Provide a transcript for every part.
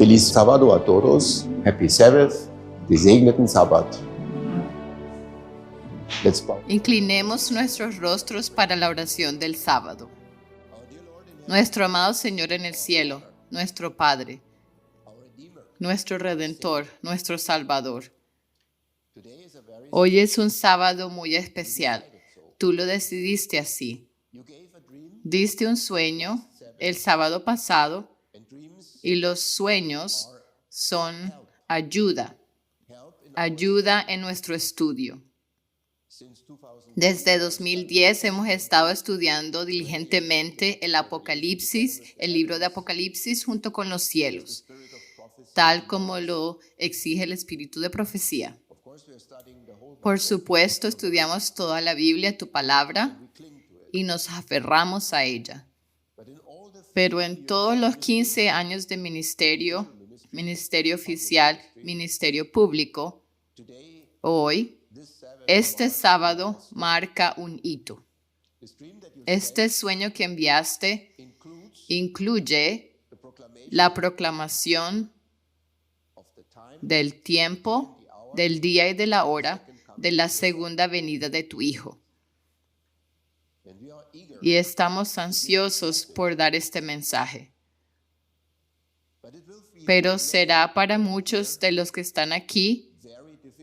Feliz sábado a todos. Happy Sabbath. Gesegneten Sabbat. Let's bow. Inclinemos nuestros rostros para la oración del sábado. Nuestro amado Señor en el cielo, nuestro Padre, nuestro Redentor, nuestro Salvador. Hoy es un sábado muy especial. Tú lo decidiste así. Diste un sueño el sábado pasado y los sueños son ayuda en nuestro estudio. Desde 2010 hemos estado estudiando diligentemente el Apocalipsis, el libro de Apocalipsis junto con los cielos, tal como lo exige el espíritu de profecía. Por supuesto, estudiamos toda la Biblia, tu palabra, y nos aferramos a ella. Pero en todos los 15 años de ministerio oficial, ministerio público, hoy, este sábado marca un hito. Este sueño que enviaste incluye la proclamación del tiempo, del día y de la hora de la segunda venida de tu Hijo. Y estamos ansiosos por dar este mensaje. Pero será para muchos de los que están aquí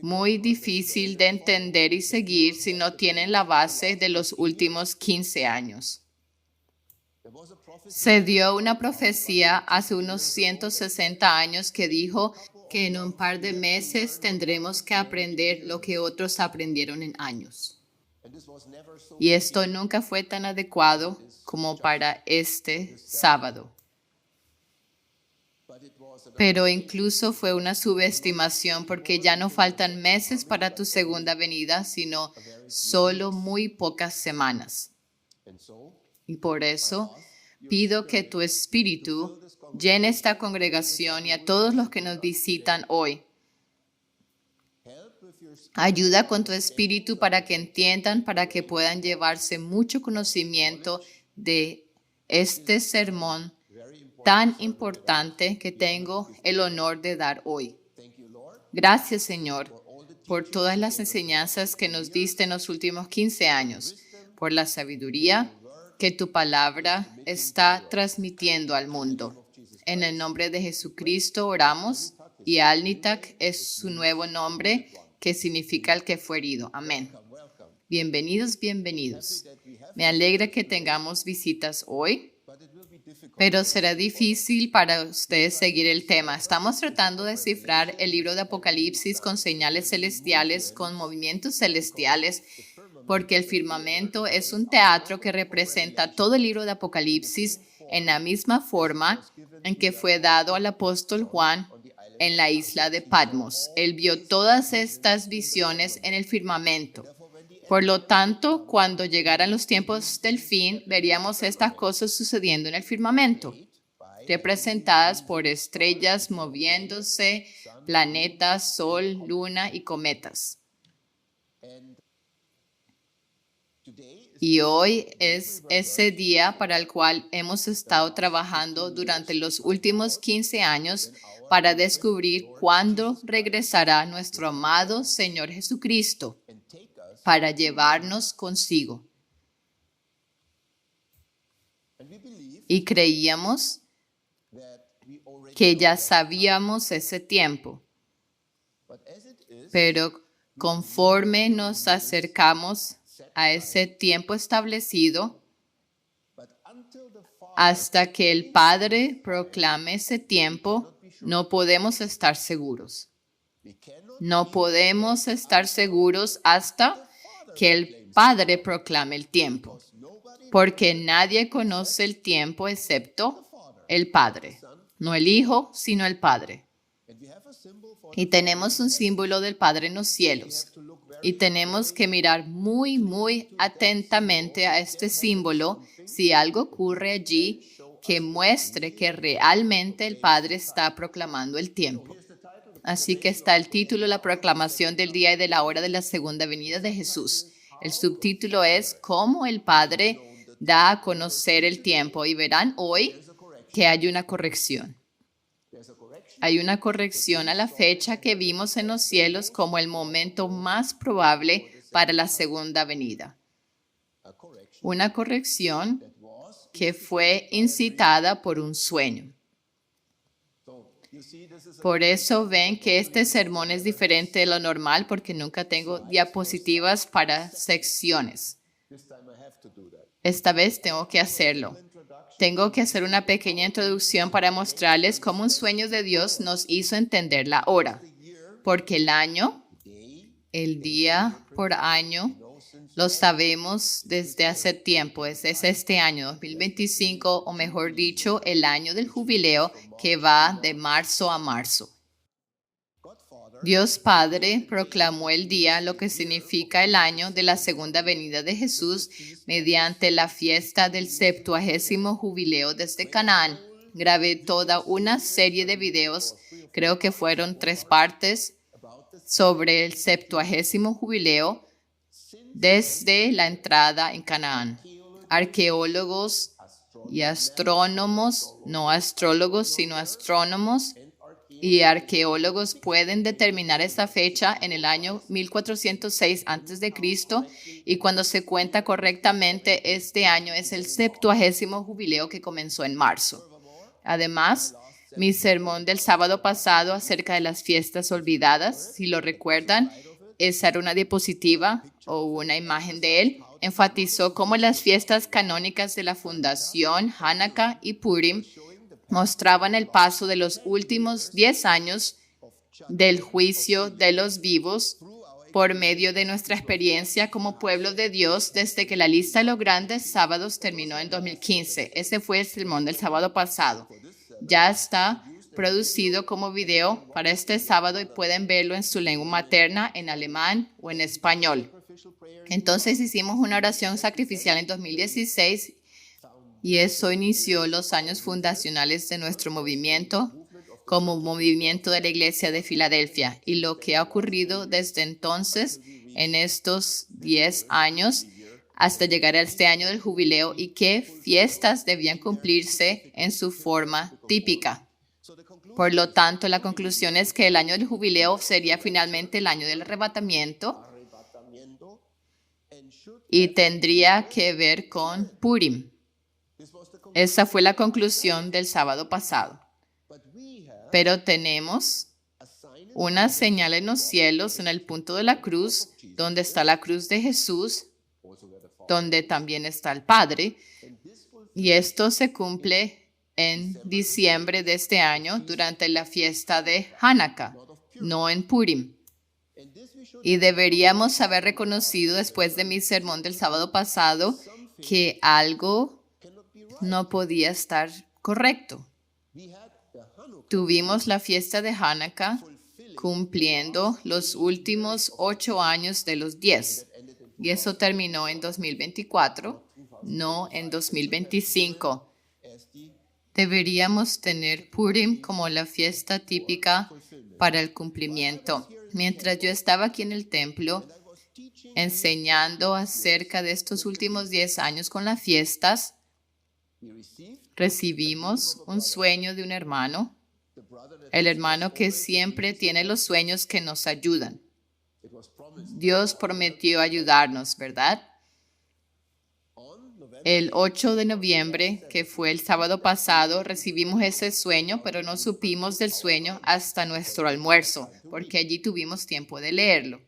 muy difícil de entender y seguir si no tienen la base de los últimos 15 años. Se dio una profecía hace unos 160 años que dijo que en un par de meses tendremos que aprender lo que otros aprendieron en años. Y esto nunca fue tan adecuado como para este sábado. Pero incluso fue una subestimación porque ya no faltan meses para tu segunda venida, sino solo muy pocas semanas. Y por eso pido que tu espíritu llene esta congregación y a todos los que nos visitan hoy. Ayuda con tu espíritu para que entiendan, para que puedan llevarse mucho conocimiento de este sermón tan importante que tengo el honor de dar hoy. Gracias, Señor, por todas las enseñanzas que nos diste en los últimos 15 años, por la sabiduría que tu palabra está transmitiendo al mundo. En el nombre de Jesucristo oramos y Alnitak es su nuevo nombre que significa el que fue herido. Amén. Bienvenidos. Me alegra que tengamos visitas hoy, pero será difícil para ustedes seguir el tema. Estamos tratando de descifrar el libro de Apocalipsis con señales celestiales, con movimientos celestiales, porque el firmamento es un teatro que representa todo el libro de Apocalipsis en la misma forma en que fue dado al apóstol Juan en la isla de Patmos. Él vio todas estas visiones en el firmamento. Por lo tanto, cuando llegaran los tiempos del fin, veríamos estas cosas sucediendo en el firmamento, representadas por estrellas moviéndose, planetas, sol, luna y cometas. Y hoy es ese día para el cual hemos estado trabajando durante los últimos 15 años para descubrir cuándo regresará nuestro amado Señor Jesucristo para llevarnos consigo. Y creíamos que ya sabíamos ese tiempo, pero conforme nos acercamos a ese tiempo establecido, hasta que el Padre proclame ese tiempo, no podemos estar seguros. No podemos estar seguros hasta que el Padre proclame el tiempo, porque nadie conoce el tiempo excepto el Padre, no el Hijo, sino el Padre. Y tenemos un símbolo del Padre en los cielos, y tenemos que mirar muy atentamente a este símbolo si algo ocurre allí que muestre que realmente el Padre está proclamando el tiempo. Así que está el título, la proclamación del día y de la hora de la segunda venida de Jesús. El subtítulo es cómo el Padre da a conocer el tiempo. Y verán hoy que hay una corrección. hay una corrección a la fecha que vimos en los cielos como el momento más probable para la segunda venida. Una corrección que fue incitada por un sueño. Por eso ven que este sermón es diferente de lo normal porque nunca tengo diapositivas para secciones. Esta vez tengo que hacerlo. Tengo que hacer una pequeña introducción para mostrarles cómo un sueño de Dios nos hizo entender la hora. Porque el año, el día por año, lo sabemos desde hace tiempo. Es este año 2025, o mejor dicho, el año del jubileo que va de marzo a marzo. Dios Padre proclamó el día, lo que significa el año de la segunda venida de Jesús, mediante la fiesta del 70º jubileo desde Canaán. Grabé toda una serie de videos, creo que fueron 3 partes, sobre el 70º jubileo desde la entrada en Canaán. Arqueólogos y astrónomos, no astrólogos, sino astrónomos, y arqueólogos pueden determinar esa fecha en el año 1406 a.C. y cuando se cuenta correctamente, este año es el 70º jubileo que comenzó en marzo. Además, mi sermón del sábado pasado acerca de las fiestas olvidadas, si lo recuerdan, esa era una diapositiva o una imagen de él, enfatizó cómo las fiestas canónicas de la fundación, Hanukkah y Purim, mostraban el paso de los últimos 10 años del juicio de los vivos por medio de nuestra experiencia como pueblo de Dios desde que la lista de los grandes sábados terminó en 2015. Ese fue el sermón del sábado pasado. Ya está producido como video para este sábado y pueden verlo en su lengua materna, en alemán o en español. Entonces hicimos una oración sacrificial en 2016 y eso inició los años fundacionales de nuestro movimiento como movimiento de la Iglesia de Filadelfia. Y lo que ha ocurrido desde entonces, en estos 10 años, hasta llegar a este año del jubileo y qué fiestas debían cumplirse en su forma típica. Por lo tanto, la conclusión es que el año del jubileo sería finalmente el año del arrebatamiento y tendría que ver con Purim. Esa fue la conclusión del sábado pasado. Pero tenemos una señal en los cielos, en el punto de la cruz, donde está la cruz de Jesús, donde también está el Padre. Y esto se cumple en diciembre de este año, durante la fiesta de Hanukkah, no en Purim. Y deberíamos haber reconocido después de mi sermón del sábado pasado que algo no podía estar correcto. Tuvimos la fiesta de Hanukkah cumpliendo los últimos 8 años de los 10. Y eso terminó en 2024, no en 2025. Deberíamos tener Purim como la fiesta típica para el cumplimiento. Mientras yo estaba aquí en el templo enseñando acerca de estos últimos 10 años con las fiestas, recibimos un sueño de un hermano, el hermano que siempre tiene los sueños que nos ayudan. Dios prometió ayudarnos, ¿verdad? El 8 de noviembre, que fue el sábado pasado, recibimos ese sueño, pero no supimos del sueño hasta nuestro almuerzo, porque allí tuvimos tiempo de leerlo.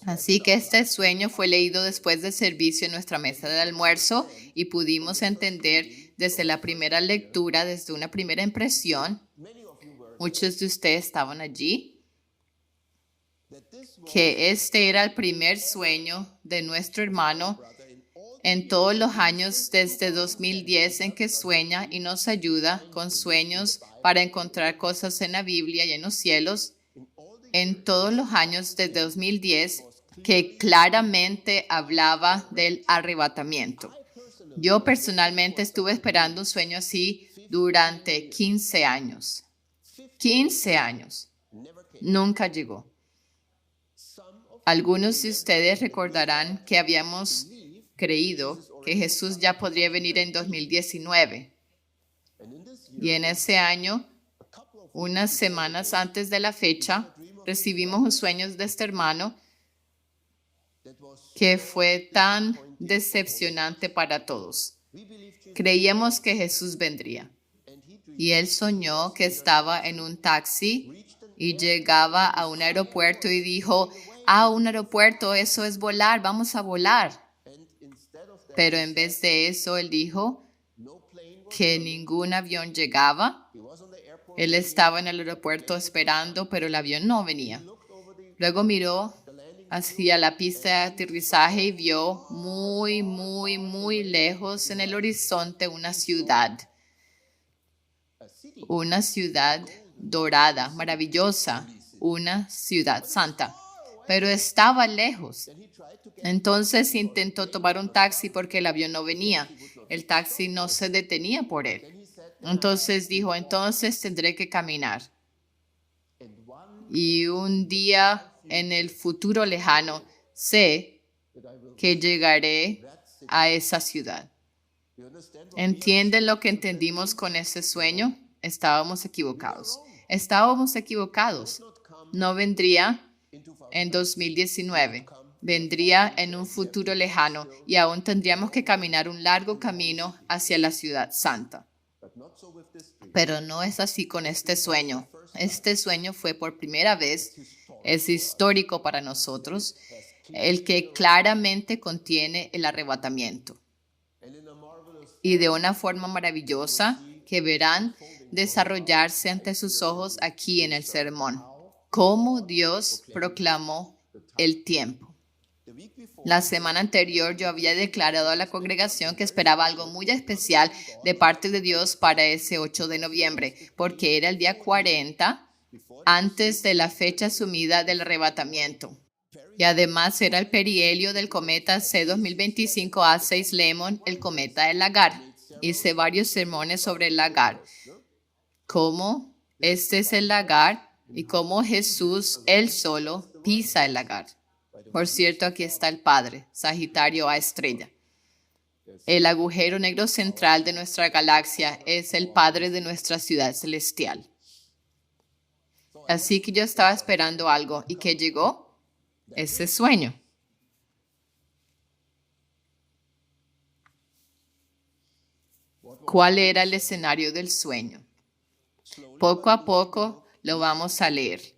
Así que este sueño fue leído después del servicio en nuestra mesa de almuerzo y pudimos entender desde la primera lectura, desde una primera impresión, muchos de ustedes estaban allí, que este era el primer sueño de nuestro hermano en todos los años desde 2010 en que sueña y nos ayuda con sueños para encontrar cosas en la Biblia y en los cielos. En todos los años desde 2010 que claramente hablaba del arrebatamiento. Yo personalmente estuve esperando un sueño así durante 15 años. 15 años. Nunca llegó. Algunos de ustedes recordarán que habíamos creído que Jesús ya podría venir en 2019. Y en ese año, unas semanas antes de la fecha, recibimos un sueño de este hermano que fue tan decepcionante para todos. Creíamos que Jesús vendría. Y él soñó que estaba en un taxi y llegaba a un aeropuerto y dijo, un aeropuerto, eso es volar, vamos a volar. Pero en vez de eso, él dijo que ningún avión llegaba. Él estaba en el aeropuerto esperando, pero el avión no venía. Luego miró hacia la pista de aterrizaje y vio muy, muy, muy lejos en el horizonte una ciudad dorada, maravillosa, una ciudad santa, pero estaba lejos. Entonces intentó tomar un taxi porque el avión no venía. El taxi no se detenía por él. Entonces dijo, entonces tendré que caminar. Y un día en el futuro lejano, sé que llegaré a esa ciudad. ¿Entienden lo que entendimos con ese sueño? Estábamos equivocados. No vendría en 2019. Vendría en un futuro lejano y aún tendríamos que caminar un largo camino hacia la ciudad santa. Pero no es así con este sueño. Este sueño fue por primera vez, es histórico para nosotros, el que claramente contiene el arrebatamiento. Y de una forma maravillosa que verán desarrollarse ante sus ojos aquí en el sermón. Cómo Dios proclamó el tiempo. La semana anterior yo había declarado a la congregación que esperaba algo muy especial de parte de Dios para ese 8 de noviembre, porque era el día 40 antes de la fecha asumida del arrebatamiento. Y además era el perihelio del cometa C2025 A6 Lemon, el cometa del lagar. Hice varios sermones sobre el lagar. Cómo este es el lagar y cómo Jesús, él solo, pisa el lagar. Por cierto, aquí está el Padre, Sagitario A estrella. El agujero negro central de nuestra galaxia es el Padre de nuestra ciudad celestial. Así que yo estaba esperando algo. ¿Y qué llegó? Ese sueño. ¿Cuál era el escenario del sueño? Poco a poco lo vamos a leer.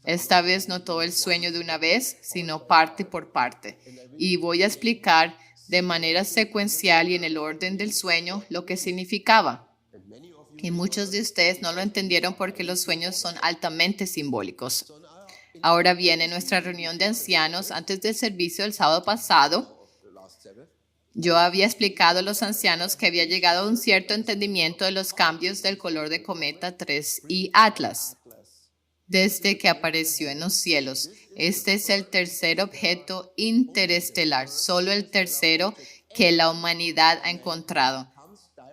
Esta vez no todo el sueño de una vez, sino parte por parte. Y voy a explicar de manera secuencial y en el orden del sueño lo que significaba. Y muchos de ustedes no lo entendieron porque los sueños son altamente simbólicos. Ahora viene nuestra reunión de ancianos antes del servicio del sábado pasado. Yo había explicado a los ancianos que había llegado a un cierto entendimiento de los cambios del color de cometa 3I Atlas desde que apareció en los cielos. Este es el tercer objeto interestelar, solo el tercero que la humanidad ha encontrado.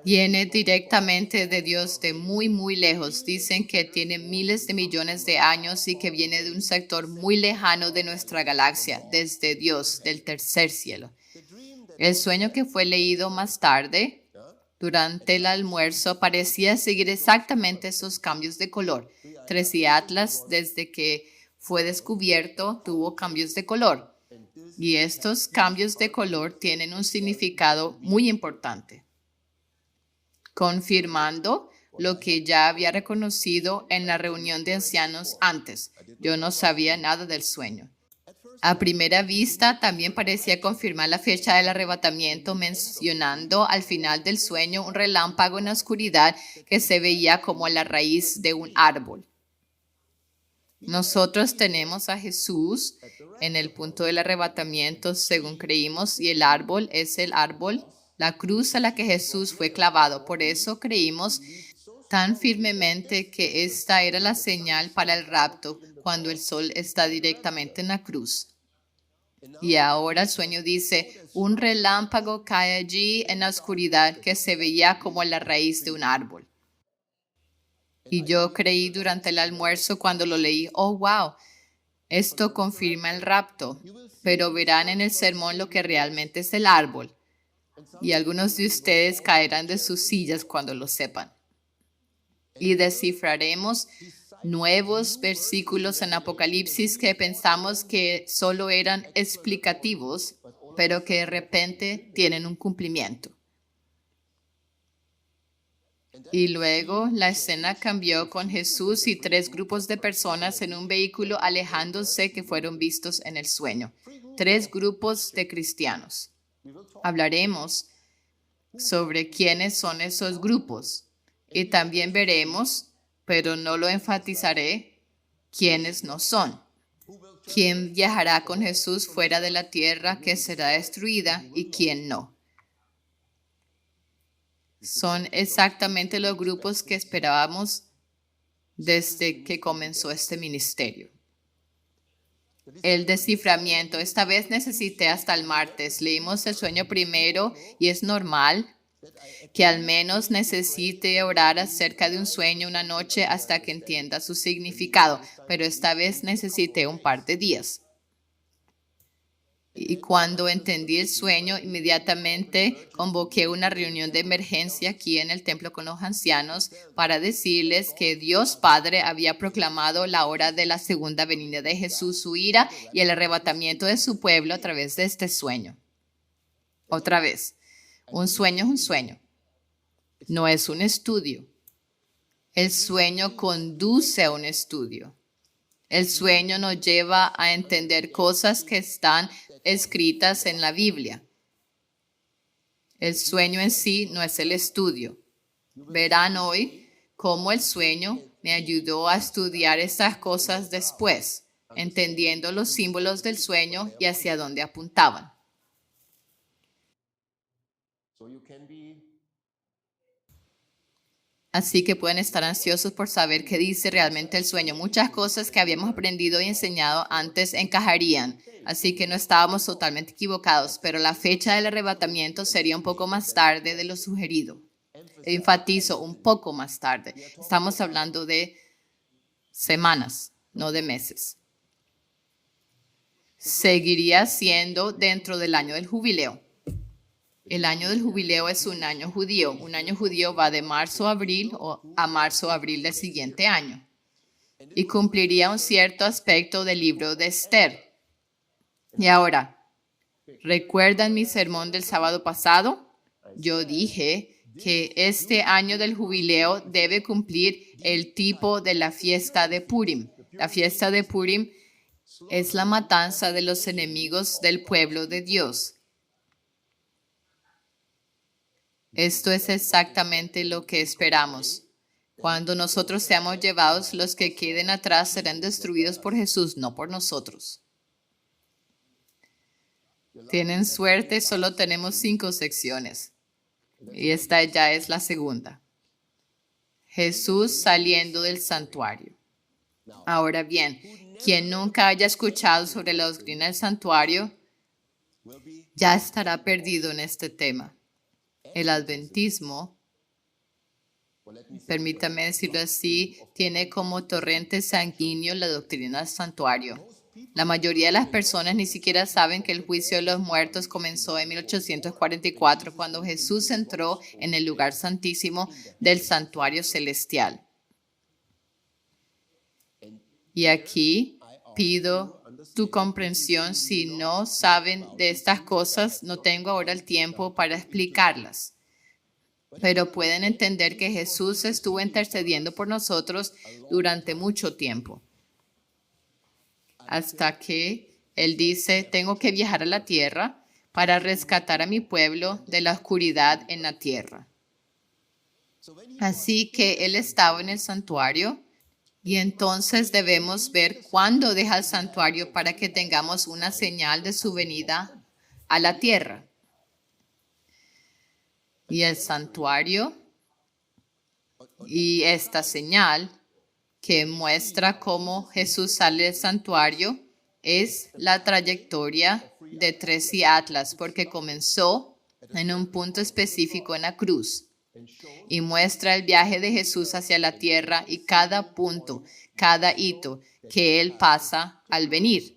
Viene directamente de Dios de muy, muy lejos. Dicen que tiene miles de millones de años y que viene de un sector muy lejano de nuestra galaxia, desde Dios, del tercer cielo. El sueño que fue leído más tarde, durante el almuerzo, parecía seguir exactamente esos cambios de color. 3I Atlas, desde que fue descubierto, tuvo cambios de color. Y estos cambios de color tienen un significado muy importante, confirmando lo que ya había reconocido en la reunión de ancianos antes. Yo no sabía nada del sueño. A primera vista, también parecía confirmar la fecha del arrebatamiento, mencionando al final del sueño un relámpago en la oscuridad que se veía como la raíz de un árbol. Nosotros tenemos a Jesús en el punto del arrebatamiento, según creímos, y el árbol es el árbol, la cruz a la que Jesús fue clavado. Por eso creímos tan firmemente que esta era la señal para el rapto, cuando el sol está directamente en la cruz. Y ahora el sueño dice, un relámpago cae allí en la oscuridad que se veía como la raíz de un árbol. Y yo creí durante el almuerzo cuando lo leí, oh wow, esto confirma el rapto, pero verán en el sermón lo que realmente es el árbol. y algunos de ustedes caerán de sus sillas cuando lo sepan. Y descifraremos nuevos versículos en Apocalipsis que pensamos que solo eran explicativos, pero que de repente tienen un cumplimiento. Y luego la escena cambió con Jesús y 3 grupos de personas en un vehículo alejándose que fueron vistos en el sueño. 3 grupos de cristianos. Hablaremos sobre quiénes son esos grupos y también veremos, pero no lo enfatizaré, quiénes no son. ¿Quién viajará con Jesús fuera de la tierra que será destruida y quién no? Son exactamente los grupos que esperábamos desde que comenzó este ministerio. El desciframiento. Esta vez necesité hasta el martes. Leímos el sueño primero y es normal que al menos necesite orar acerca de un sueño una noche hasta que entienda su significado, pero esta vez necesité un par de días. Y cuando entendí el sueño, inmediatamente convoqué una reunión de emergencia aquí en el templo con los ancianos para decirles que Dios Padre había proclamado la hora de la segunda venida de Jesús, su ira y el arrebatamiento de su pueblo a través de este sueño. Otra vez, un sueño es un sueño, no es un estudio. El sueño conduce a un estudio. El sueño nos lleva a entender cosas que están escritas en la Biblia. El sueño en sí no es el estudio. Verán hoy cómo el sueño me ayudó a estudiar estas cosas después, entendiendo los símbolos del sueño y hacia dónde apuntaban. Así que pueden estar ansiosos por saber qué dice realmente el sueño. Muchas cosas que habíamos aprendido y enseñado antes encajarían, así que no estábamos totalmente equivocados, pero la fecha del arrebatamiento sería un poco más tarde de lo sugerido. Enfatizo, un poco más tarde. Estamos hablando de semanas, no de meses. Seguiría siendo dentro del año del jubileo. El año del jubileo es un año judío. Un año judío va de marzo a abril o a marzo a abril del siguiente año. Y cumpliría un cierto aspecto del libro de Esther. Y ahora, ¿recuerdan mi sermón del sábado pasado? Yo dije que este año del jubileo debe cumplir el tipo de la fiesta de Purim. La fiesta de Purim es la matanza de los enemigos del pueblo de Dios. Esto es exactamente lo que esperamos. Cuando nosotros seamos llevados, los que queden atrás serán destruidos por Jesús, no por nosotros. Tienen suerte, solo tenemos 5 secciones. Y esta ya es la segunda. Jesús saliendo del santuario. Ahora bien, quien nunca haya escuchado sobre la doctrina del santuario, ya estará perdido en este tema. El adventismo, permítame decirlo así, tiene como torrente sanguíneo la doctrina del santuario. La mayoría de las personas ni siquiera saben que el juicio de los muertos comenzó en 1844, cuando Jesús entró en el lugar santísimo del santuario celestial. Y aquí pido tu comprensión. Si no saben de estas cosas, no tengo ahora el tiempo para explicarlas. Pero pueden entender que Jesús estuvo intercediendo por nosotros durante mucho tiempo. Hasta que Él dice, tengo que viajar a la tierra para rescatar a mi pueblo de la oscuridad en la tierra. Así que Él estaba en el santuario. Y entonces debemos ver cuándo deja el santuario para que tengamos una señal de su venida a la tierra. Y el santuario y esta señal que muestra cómo Jesús sale del santuario es la trayectoria de Tracy Atlas, porque comenzó en un punto específico en la cruz. Y muestra el viaje de Jesús hacia la tierra y cada punto, cada hito que Él pasa al venir.